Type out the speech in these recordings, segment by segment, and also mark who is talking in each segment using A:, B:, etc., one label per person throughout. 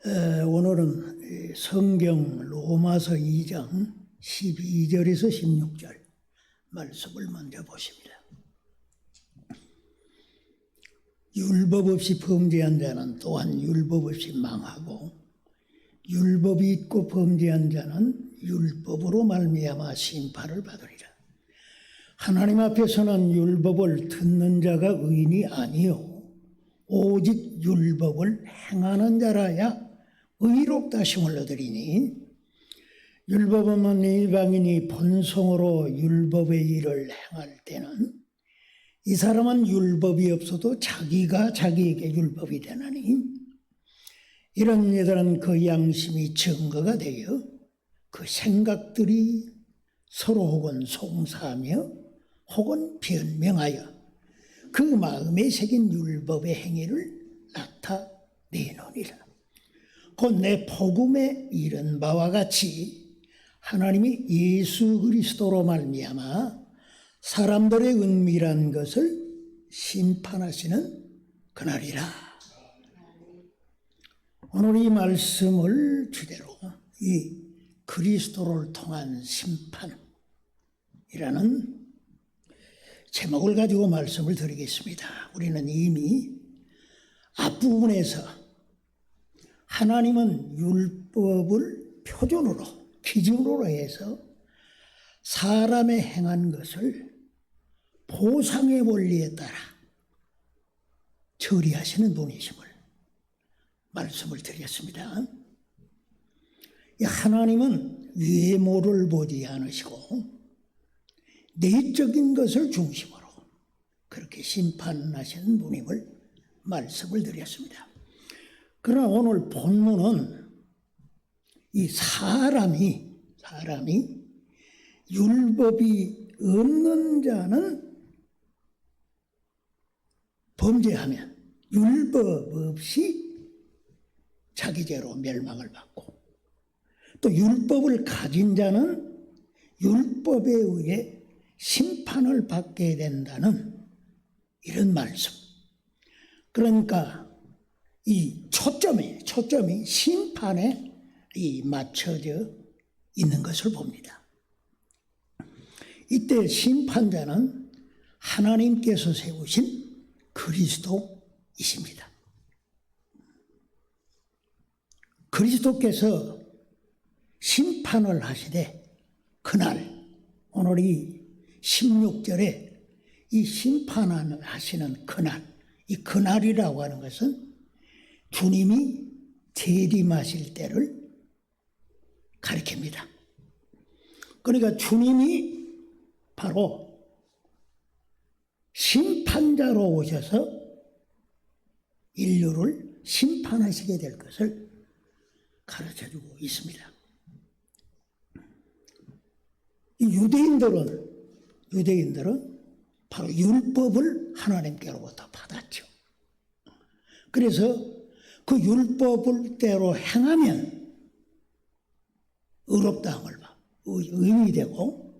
A: 오늘은 성경 로마서 2장 12절에서 16절 말씀을 먼저 보십니다. 율법 없이 범죄한 자는 또한 율법 없이 망하고 율법이 있고 범죄한 자는 율법으로 말미암아 심판을 받으리라. 하나님 앞에서는 율법을 듣는 자가 의인이 아니요 오직 율법을 행하는 자라야 의롭다 하심을 얻으리니 율법 없는 이방인이 본성으로 율법의 일을 행할 때는 이 사람은 율법이 없어도 자기가 자기에게 율법이 되나니 이런 이들은 그 양심이 증거가 되어 그 생각들이 서로 혹은 송사하며 혹은 변명하여 그 마음에 새긴 율법의 행위를 나타내노니라. 곧 내 복음에 이른 바와 같이 하나님이 예수 그리스도로 말미암아 사람들의 은밀한 것을 심판하시는 그날이라. 오늘 이 말씀을 주제로 이 그리스도를 통한 심판이라는 제목을 가지고 말씀을 드리겠습니다. 우리는 이미 앞부분에서 하나님은 율법을 표준으로 기준으로 해서 사람의 행한 것을 보상의 원리에 따라 처리하시는 분이심을 말씀을 드렸습니다. 하나님은 외모를 보지 않으시고 내적인 것을 중심으로 그렇게 심판하시는 분임을 말씀을 드렸습니다. 그러나 오늘 본문은 이 사람이 율법이 없는 자는 범죄하면 율법 없이 자기 죄로 멸망을 받고 또 율법을 가진 자는 율법에 의해 심판을 받게 된다는 이런 말씀. 그러니까 이 초점이 심판에 맞춰져 있는 것을 봅니다. 이때 심판자는 하나님께서 세우신 그리스도이십니다. 그리스도께서 심판을 하시되 그날 오늘 이 16절에 이 심판을 하시는 그날, 이 그날이라고 하는 것은 주님이 재림하실 때를 가리킵니다. 그러니까 주님이 바로 심판자로 오셔서 인류를 심판하시게 될 것을 가르쳐주고 있습니다. 유대인들은 바로 율법을 하나님께로부터 받았죠. 그래서 그 율법대로 행하면 의롭다함을 의인이 되고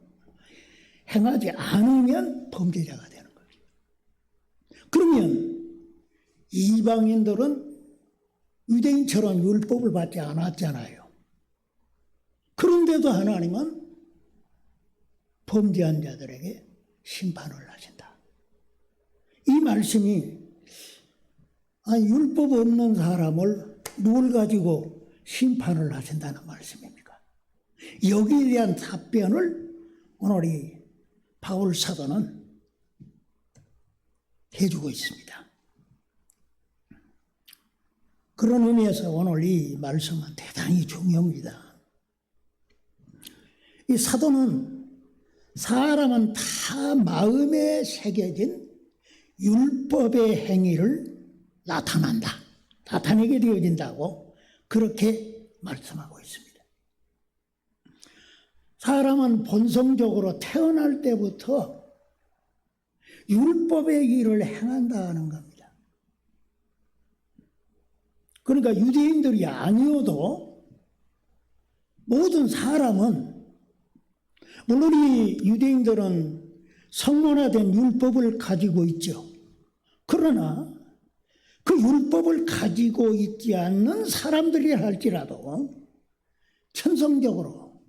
A: 행하지 않으면 범죄자가 되는 거죠. 그러면 이방인들은 유대인처럼 율법을 받지 않았잖아요. 그런데도 하나님은 범죄한 자들에게 심판을 하신다. 이 말씀이 율법 없는 사람을 뭘 가지고 심판을 하신다는 말씀입니까? 여기에 대한 답변을 오늘 이 바울 사도는 해주고 있습니다. 그런 의미에서 오늘 이 말씀은 대단히 중요합니다. 이 사도는 사람은 다 마음에 새겨진 율법의 행위를 나타내게 되어진다고 그렇게 말씀하고 있습니다. 사람은 본성적으로 태어날 때부터 율법의 일을 행한다는 겁니다. 그러니까 유대인들이 아니어도 모든 사람은 물론 이 유대인들은 성문화된 율법을 가지고 있죠. 그러나 그 율법을 가지고 있지 않는 사람들이 할지라도 천성적으로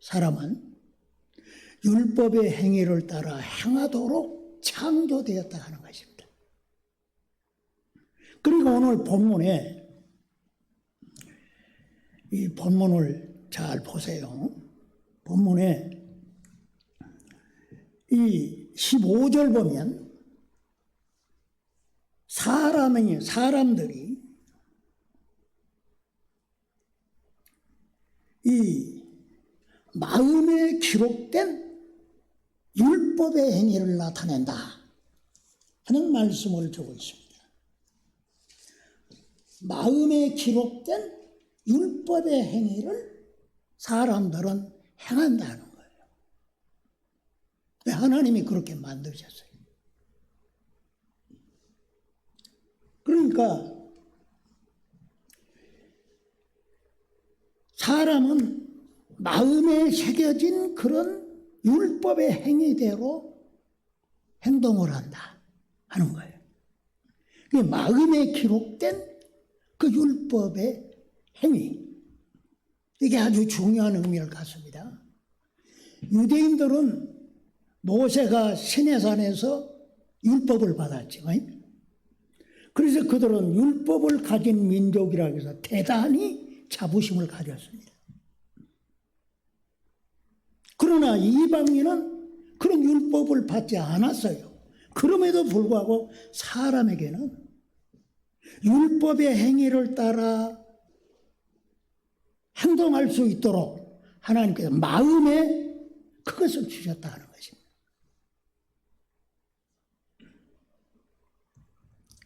A: 사람은 율법의 행위를 따라 행하도록 창조되었다 하는 것입니다. 그리고 오늘 본문에 이 본문을 잘 보세요. 본문에 이 15절 보면 사람들이 이 마음에 기록된 율법의 행위를 나타낸다 하는 말씀을 주고 있습니다. 마음에 기록된 율법의 행위를 사람들은 행한다는 거예요. 하나님이 그렇게 만드셨어요. 그러니까 사람은 마음에 새겨진 그런 율법의 행위대로 행동을 한다 하는 거예요. 마음에 기록된 그 율법의 행위, 이게 아주 중요한 의미를 갖습니다. 유대인들은 모세가 시내산에서 율법을 받았죠. 그래서 그들은 율법을 가진 민족이라고 해서 대단히 자부심을 가졌습니다. 그러나 이방인은 그런 율법을 받지 않았어요. 그럼에도 불구하고 사람에게는 율법의 행위를 따라 행동할 수 있도록 하나님께서 마음에 그것을 주셨다 하는 것입니다.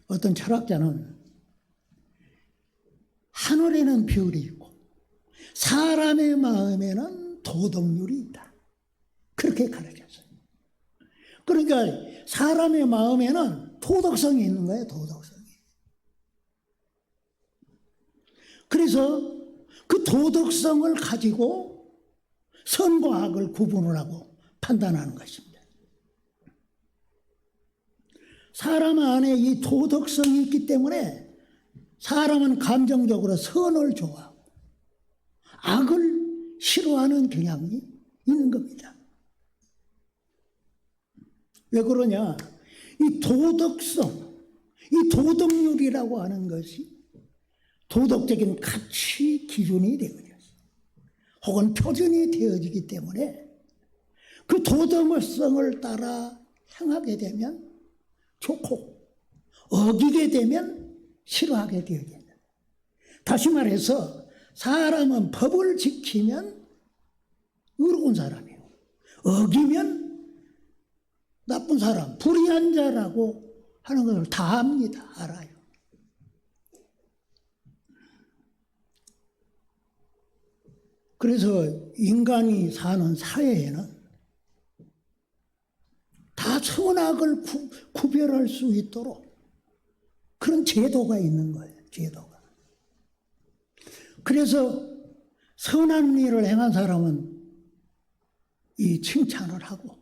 A: 어떤 철학자는 하늘에는 별이 있고 사람의 마음에는 도덕률이 있다, 그렇게 가르쳤어요. 그러니까 사람의 마음에는 도덕성이 있는 거예요. 도덕성이. 그래서 그 도덕성을 가지고 선과 악을 구분을 하고 판단하는 것입니다. 사람 안에 이 도덕성이 있기 때문에 사람은 감정적으로 선을 좋아하고 악을 싫어하는 경향이 있는 겁니다. 왜 그러냐? 이 도덕성, 이 도덕률이라고 하는 것이 도덕적인 가치 기준이 되어졌어요. 혹은 표준이 되어지기 때문에 그 도덕성을 따라 행하게 되면 좋고 어기게 되면 싫어하게 되어진다. 다시 말해서 사람은 법을 지키면 의로운 사람이고 어기면 나쁜 사람, 불의한 자라고 하는 것을 다 압니다. 알아요. 그래서 인간이 사는 사회에는 다 선악을 구별할 수 있도록 그런 제도가 있는 거예요. 제도가. 그래서 선한 일을 행한 사람은 이 칭찬을 하고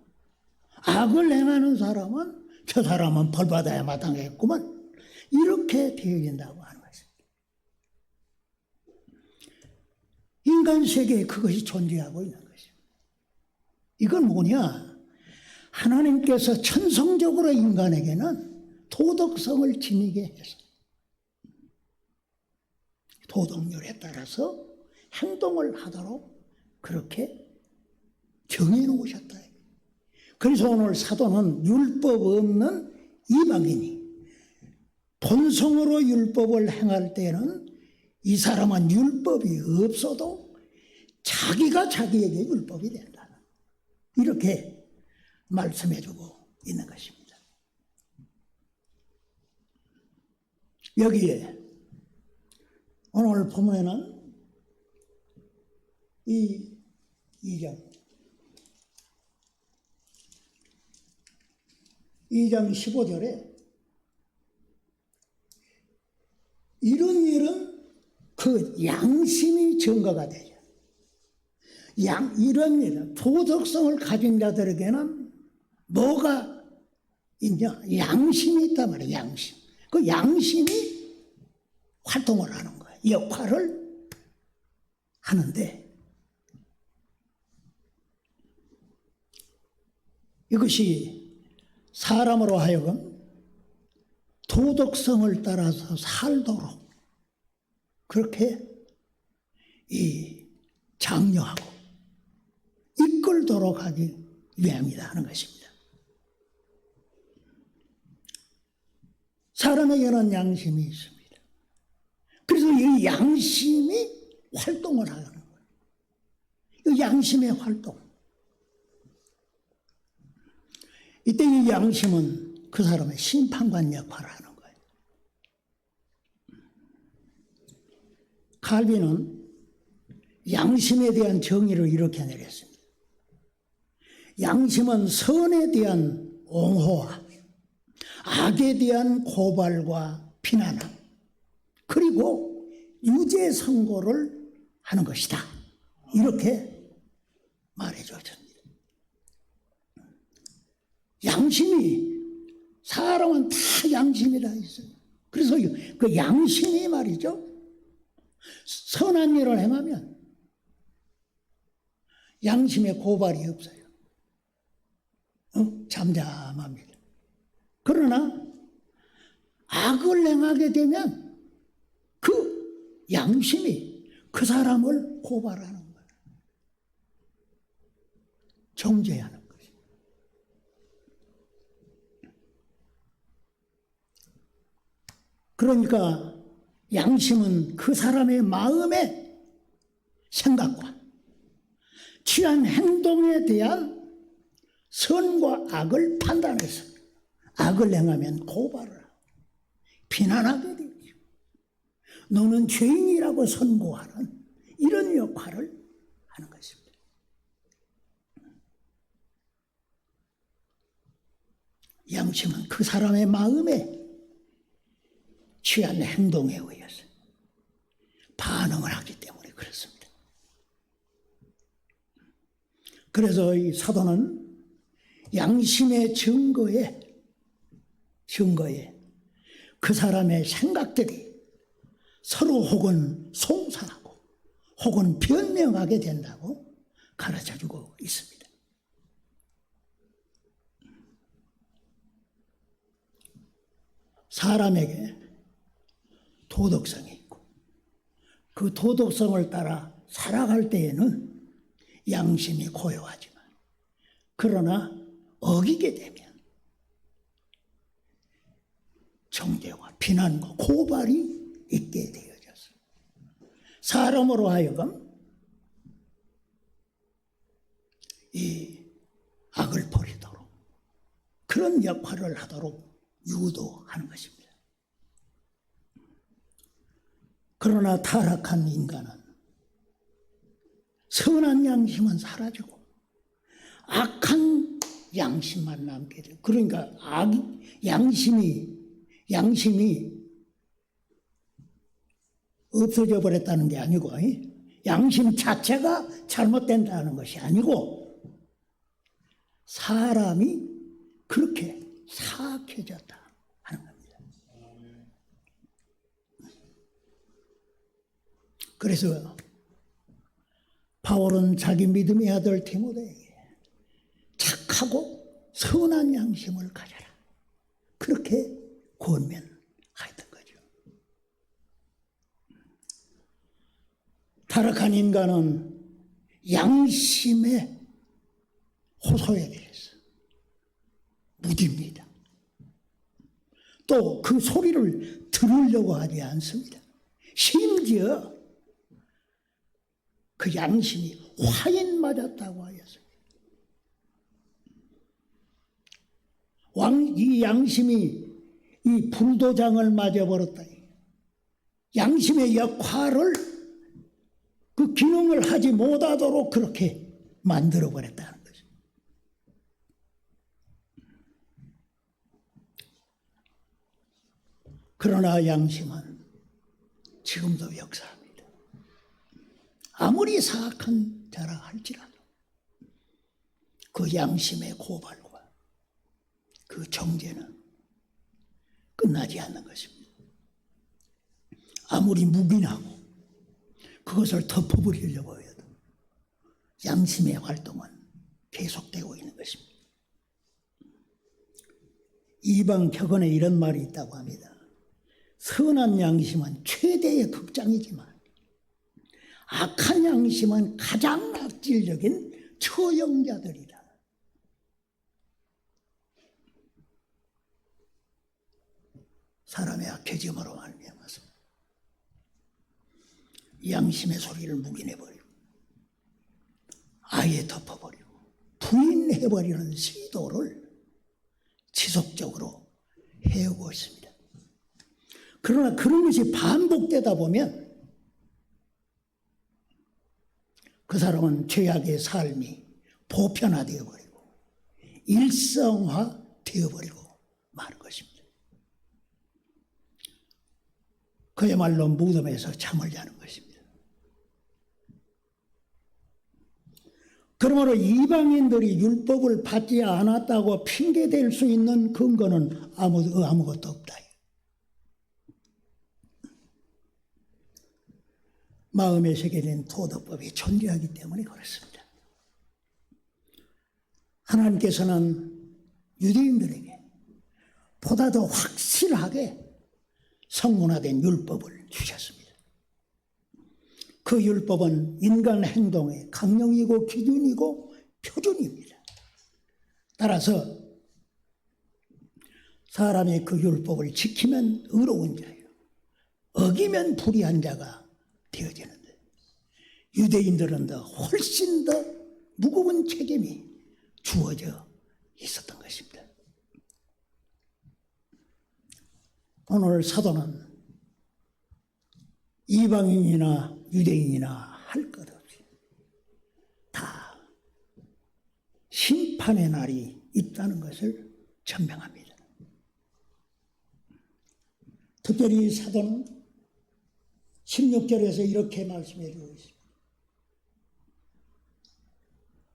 A: 악을 행하는 사람은 저 사람은 벌받아야 마땅했구만, 이렇게 되어진다고 하는 것입니다. 인간 세계에 그것이 존재하고 있는 것입니다. 이건 뭐냐? 하나님께서 천성적으로 인간에게는 도덕성을 지니게 해서 도덕률에 따라서 행동을 하도록 그렇게 정해놓으셨다. 그래서 오늘 사도는 율법 없는 이방인이 본성으로 율법을 행할 때는 이 사람은 율법이 없어도 자기가 자기에게 율법이 된다, 이렇게 말씀해주고 있는 것입니다. 여기에 오늘 본문에는 이 2장 15절에 이런 일은 그 양심이 증거가 되죠. 이런 일은 도덕성을 가진 자들에게는 뭐가 있냐? 양심이 있단 말이에요. 양심. 그 양심이 활동을 하는 거예요. 역할을 하는데 이것이 사람으로 하여금 도덕성을 따라서 살도록 그렇게 장려하고 이끌도록 하기 위함이다 하는 것입니다. 사람에게는 양심이 있습니다. 그래서 이 양심이 활동을 하는 거예요. 이 양심의 활동. 이때 이 양심은 그 사람의 심판관 역할을 하는 거예요. 칼빈은 양심에 대한 정의를 이렇게 내렸습니다. 양심은 선에 대한 옹호와 악에 대한 고발과 비난함 그리고 유죄 선고를 하는 것이다. 이렇게 말해줬습니다. 양심이 사람은 다 양심이 다 있어요. 그래서 그 양심이 말이죠. 선한 일을 행하면 양심에 고발이 없어요. 잠잠합니다. 그러나 악을 행하게 되면 그 양심이 그 사람을 고발하는 거예요. 정죄하는 거예요. 그러니까 양심은 그 사람의 마음의 생각과 취한 행동에 대한 선과 악을 판단해서 악을 행하면 고발을 하고 비난하게 되죠. 너는 죄인이라고 선고하는 이런 역할을 하는 것입니다. 양심은 그 사람의 마음에 취한 행동에 의해서 반응을 하기 때문에 그렇습니다. 그래서 이 사도는 양심의 증거에 그 사람의 생각들이 서로 혹은 송사하고 혹은 변명하게 된다고 가르쳐주고 있습니다. 사람에게 도덕성이 있고 그 도덕성을 따라 살아갈 때에는 양심이 고요하지만 그러나 어기게 되면 정죄와 비난과 고발이 있게 되어졌어요. 사람으로 하여금 이 악을 버리도록 그런 역할을 하도록 유도하는 것입니다. 그러나 타락한 인간은 선한 양심은 사라지고 악한 양심만 남게 돼요. 그러니까 양심이 없어져 버렸다는 게 아니고 양심 자체가 잘못된다는 것이 아니고 사람이 그렇게 사악해졌다 하는 겁니다. 그래서 바울은 자기 믿음의 아들 디모데에게 착하고 선한 양심을 가져라 그렇게 권면하였던 거죠. 타락한 인간은 양심의 호소에 대해서 무딥니다. 또 그 소리를 들으려고 하지 않습니다. 심지어 그 양심이 화인 맞았다고 하였습니다. 이 양심이 이 불도장을 맞아버렸다. 양심의 역할을 그 기능을 하지 못하도록 그렇게 만들어버렸다는 거죠. 그러나 양심은 지금도 역사합니다. 아무리 사악한 자라 할지라도 그 양심의 고발과 그 정죄는 끝나지 않는 것입니다. 아무리 묵인하고 그것을 덮어버리려고 해도 양심의 활동은 계속되고 있는 것입니다. 이방 격언에 이런 말이 있다고 합니다. 선한 양심은 최대의 극장이지만 악한 양심은 가장 악질적인 처형자들이다. 사람의 악해짐으로 말미암아서 양심의 소리를 묵인해버리고 아예 덮어버리고 부인해버리는 시도를 지속적으로 해오고 있습니다. 그러나 그런 것이 반복되다 보면 그 사람은 죄악의 삶이 보편화되어 버리고 일성화되어 버리고 마는 것입니다. 그야말로 무덤에서 잠을 자는 것입니다. 그러므로 이방인들이 율법을 받지 않았다고 핑계댈 수 있는 근거는 아무것도 없다. 마음에 새겨진 도덕법이 존재하기 때문에 그렇습니다. 하나님께서는 유대인들에게 보다 더 확실하게 성문화된 율법을 주셨습니다. 그 율법은 인간 행동의 강령이고 기준이고 표준입니다. 따라서 사람이 그 율법을 지키면 의로운 자예요. 어기면 불의한 자가 되어지는데 유대인들은 더 훨씬 더 무거운 책임이 주어져 있었던 것입니다. 오늘 사도는 이방인이나 유대인이나 할 것 없이 다 심판의 날이 있다는 것을 전명합니다. 특별히 사도는 16절에서 이렇게 말씀해 주고 있습니다.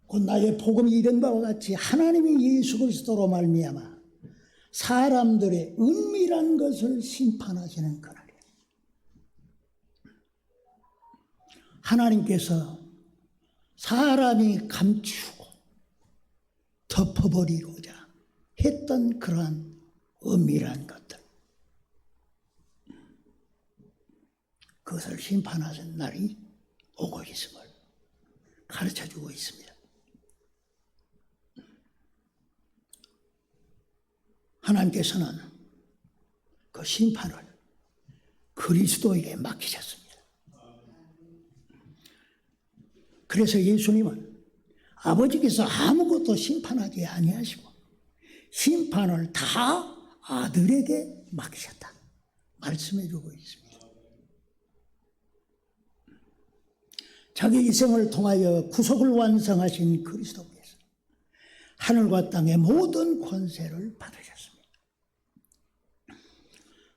A: 곧 나의 복음이 이른 바와 같이 하나님이 예수 그리스도로 말미암아 사람들의 은밀한 것을 심판하시는 그날이에요. 하나님께서 사람이 감추고 덮어버리고자 했던 그러한 은밀한 것들, 그것을 심판하신 날이 오고 있음을 가르쳐주고 있습니다. 하나님께서는 그 심판을 그리스도에게 맡기셨습니다. 그래서 예수님은 아버지께서 아무것도 심판하지 아니하시고 심판을 다 아들에게 맡기셨다 말씀해 주고 있습니다. 자기 이생을 통하여 구속을 완성하신 그리스도께서 하늘과 땅의 모든 권세를 받으셨습니다.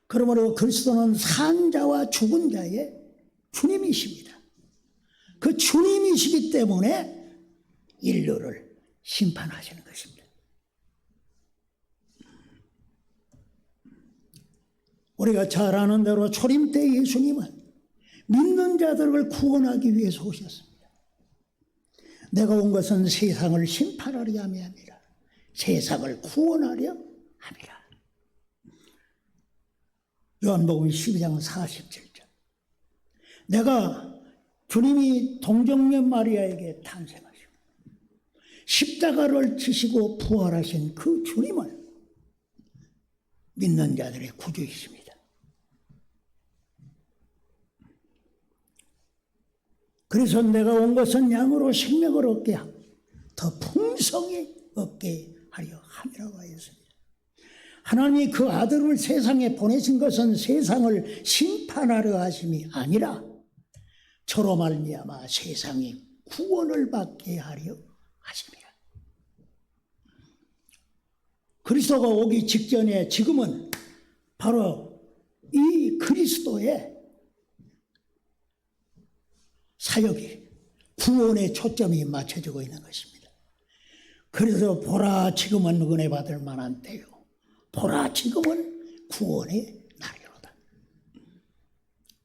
A: 그러므로 그리스도는 산 자와 죽은 자의 주님이십니다. 그 주님이시기 때문에 인류를 심판하시는 것입니다. 우리가 잘 아는 대로 초림 때 예수님은 믿는 자들을 구원하기 위해서 오셨습니다. 내가 온 것은 세상을 심판하려 함이 아니라 세상을 구원하려 함이라. 요한복음 12장 47절. 내가 주님이 동정녀 마리아에게 탄생하시고 십자가를 지시고 부활하신 그 주님은 믿는 자들의 구주이십니다. 그래서 내가 온 것은 양으로 생명을 얻게 하고 더 풍성히 얻게 하려 함이라고 하였습니다. 하나님이 그 아들을 세상에 보내신 것은 세상을 심판하려 하심이 아니라 저로 말미암아 세상이 구원을 받게 하려 하심이라. 그리스도가 오기 직전에 지금은 바로 이 그리스도의 사역이 구원의 초점이 맞춰지고 있는 것입니다. 그래서 보라 지금은 은혜 받을 만한 때요. 보라 지금은 구원의 날이로다.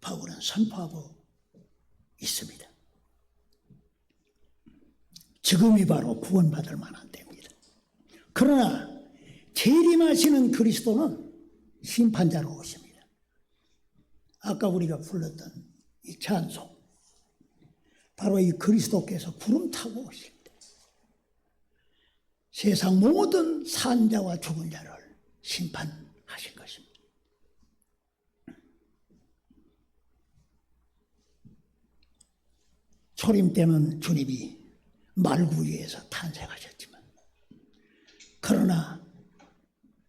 A: 바울은 선포하고 있습니다. 지금이 바로 구원받을 만한 때입니다. 그러나 재림하시는 그리스도는 심판자로 오십니다. 아까 우리가 불렀던 이 찬송, 바로 이 그리스도께서 구름 타고 오십니다. 세상 모든 산자와 죽은 자를 심판하실 것입니다. 초림 때는 주님이 말구 위에서 탄생하셨지만, 그러나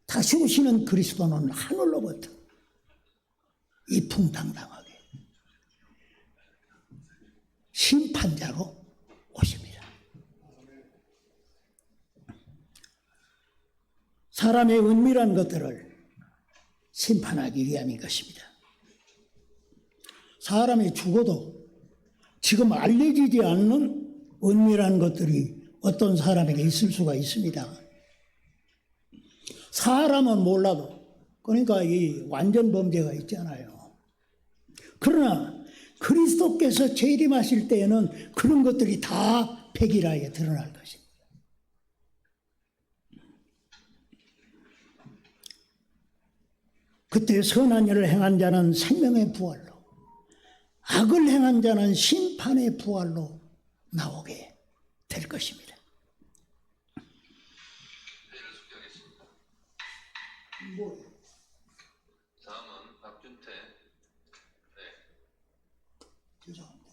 A: 다시 오시는 그리스도는 하늘로부터 이풍당당하게 심판자로 오십니다. 사람의 은밀한 것들을 심판하기 위함인 것입니다. 사람이 죽어도 지금 알려지지 않는 은밀한 것들이 어떤 사람에게 있을 수가 있습니다. 사람은 몰라도, 그러니까 이 완전 범죄가 있잖아요. 그러나 그리스도께서 재림하실 때에는 그런 것들이 다 백일하게 드러날 것입니다. 그때 선한 일을 행한 자는 생명의 부활로, 악을 행한 자는 심판의 부활로 나오게 될 것입니다.
B: 다음은 박준태.
A: 죄송합니다.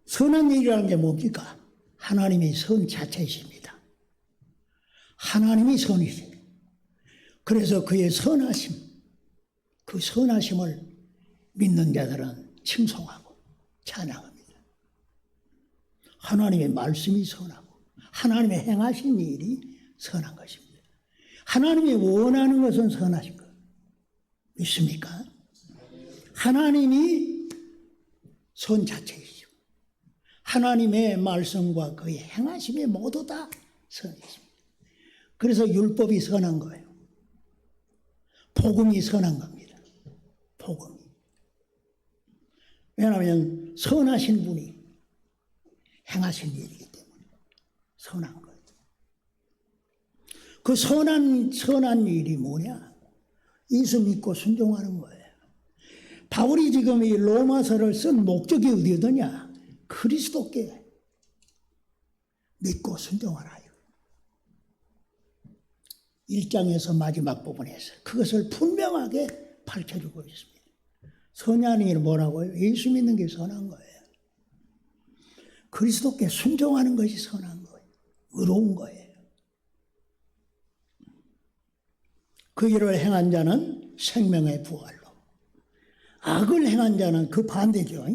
A: 선한 일이라는 게 뭡니까? 하나님이 선 자체이십니다. 하나님이 선이십니다. 그래서 그의 선하심, 그 선하심을 믿는 자들은 칭송하고 찬양합니다. 하나님의 말씀이 선하고 하나님의 행하신 일이 선한 것입니다. 하나님이 원하는 것은 선하신 것. 믿습니까? 하나님이 선 자체이시고 하나님의 말씀과 그의 행하심이 모두 다 선이십니다. 그래서 율법이 선한 거예요. 복음이 선한 겁니다. 복음이. 왜냐하면 선하신 분이 행하신 일이기 때문에 선한 거예요. 그 선한 일이 뭐냐? 예수 믿고 순종하는 거예요. 바울이 지금 이 로마서를 쓴 목적이 어디더냐? 그리스도께 믿고 순종하라. 1장에서 마지막 부분에서 그것을 분명하게 밝혀주고 있습니다. 선한 일은 뭐라고요? 예수 믿는 게 선한 거예요. 그리스도께 순종하는 것이 선한 거예요. 의로운 거예요. 그 일을 행한 자는 생명의 부활로, 악을 행한 자는 그 반대죠.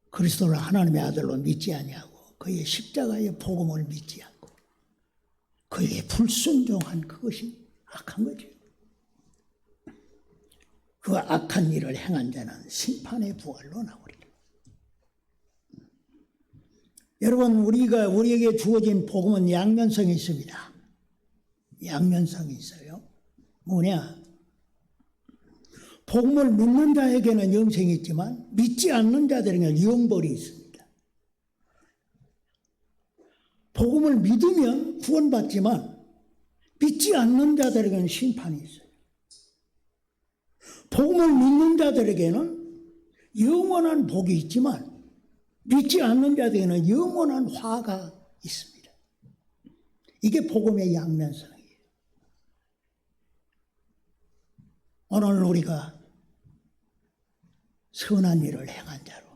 A: 그리스도를 하나님의 아들로 믿지 아니하고 그의 십자가의 복음을 믿지 않고 그에게 불순종한 그것이 악한 거죠. 그 악한 일을 행한 자는 심판의 부활로 나오리라. 여러분, 우리에게 주어진 복음은 양면성이 있습니다. 양면성이 있어요. 뭐냐? 복음을 믿는 자에게는 영생이 있지만 믿지 않는 자들에게는 영벌이 있습니다. 복음을 믿으면 구원받지만 믿지 않는 자들에게는 심판이 있어요. 복음을 믿는 자들에게는 영원한 복이 있지만 믿지 않는 자들에게는 영원한 화가 있습니다. 이게 복음의 양면성이에요. 오늘 우리가 선한 일을 행한 자로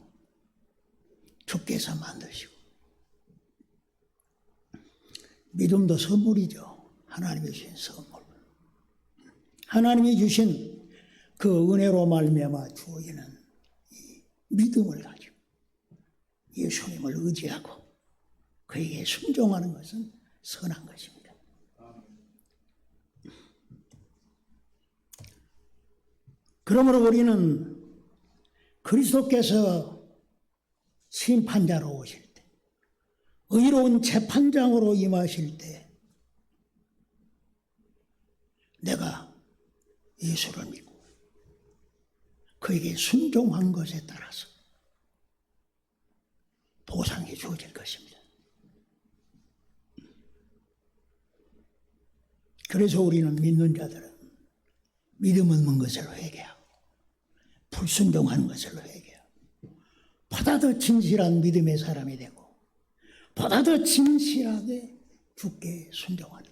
A: 주께서 만드시고, 믿음도 선물이죠. 하나님이 주신 선물. 하나님이 주신 그 은혜로 말미암아 주어지는 이 믿음을 가지고 예수님을 의지하고 그에게 순종하는 것은 선한 것입니다. 그러므로 우리는 그리스도께서 심판자로 오실 때 의로운 재판장으로 임하실 때 내가 예수를 믿고 그에게 순종한 것에 따라서 보상이 주어질 것입니다. 그래서 우리는 믿는 자들은 믿음 없는 것을 회개하고 불순종하는 것을 회개하고 보다 더 진실한 믿음의 사람이 되고 보다 더 진실하게 주께 순종하는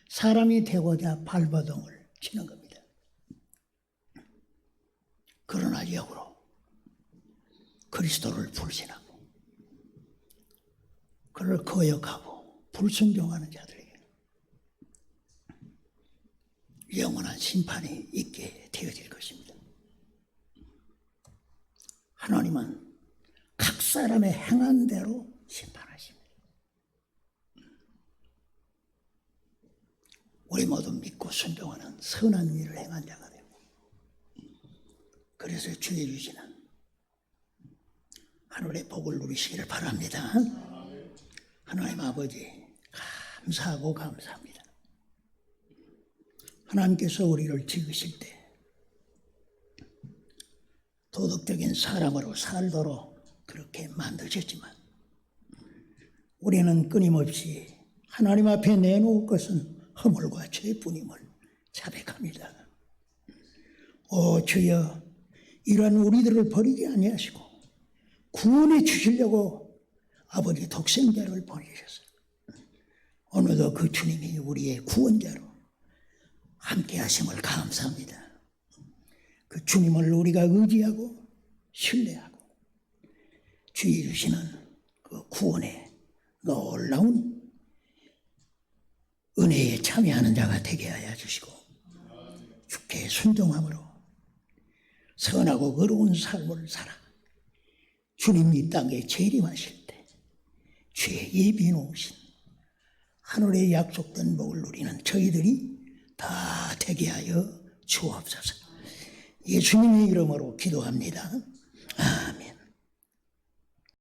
A: 사람이 되고자 발버둥을 치는 겁니다. 그러나 역으로 그리스도를 불신하고 그를 거역하고 불순종하는 자들에게 영원한 심판이 있게 되어질 것입니다. 하나님은 각 사람의 행한 대로 심판하십니다. 우리 모두 믿고 순종하는 선한 일을 행한 자가 되고 그래서 주의 주시는 하늘의 복을 누리시기를 바랍니다. 하나님 아버지 감사하고 감사합니다. 하나님께서 우리를 지으실 때 도덕적인 사람으로 살도록 그렇게 만드셨지만 우리는 끊임없이 하나님 앞에 내놓을 것은 허물과 죄뿐임을 자백합니다. 오 주여, 이러한 우리들을 버리지 아니하시고 구원해 주시려고 아버지 독생자를 보내셨어요. 어느덧 그 주님이 우리의 구원자로 함께 하심을 감사합니다. 그 주님을 우리가 의지하고 신뢰하고 주의 주시는 그 구원의 놀라운 은혜에 참여하는 자가 되게 하여 주시고 주께 순종함으로 선하고 의로운 삶을 살아 주님 이 땅에 재림하실 때 주의 예비해 놓으신 하늘의 약속된 복을 누리는 저희들이 다 되게 하여 주옵소서. 예수님의 이름으로 기도합니다. 아멘.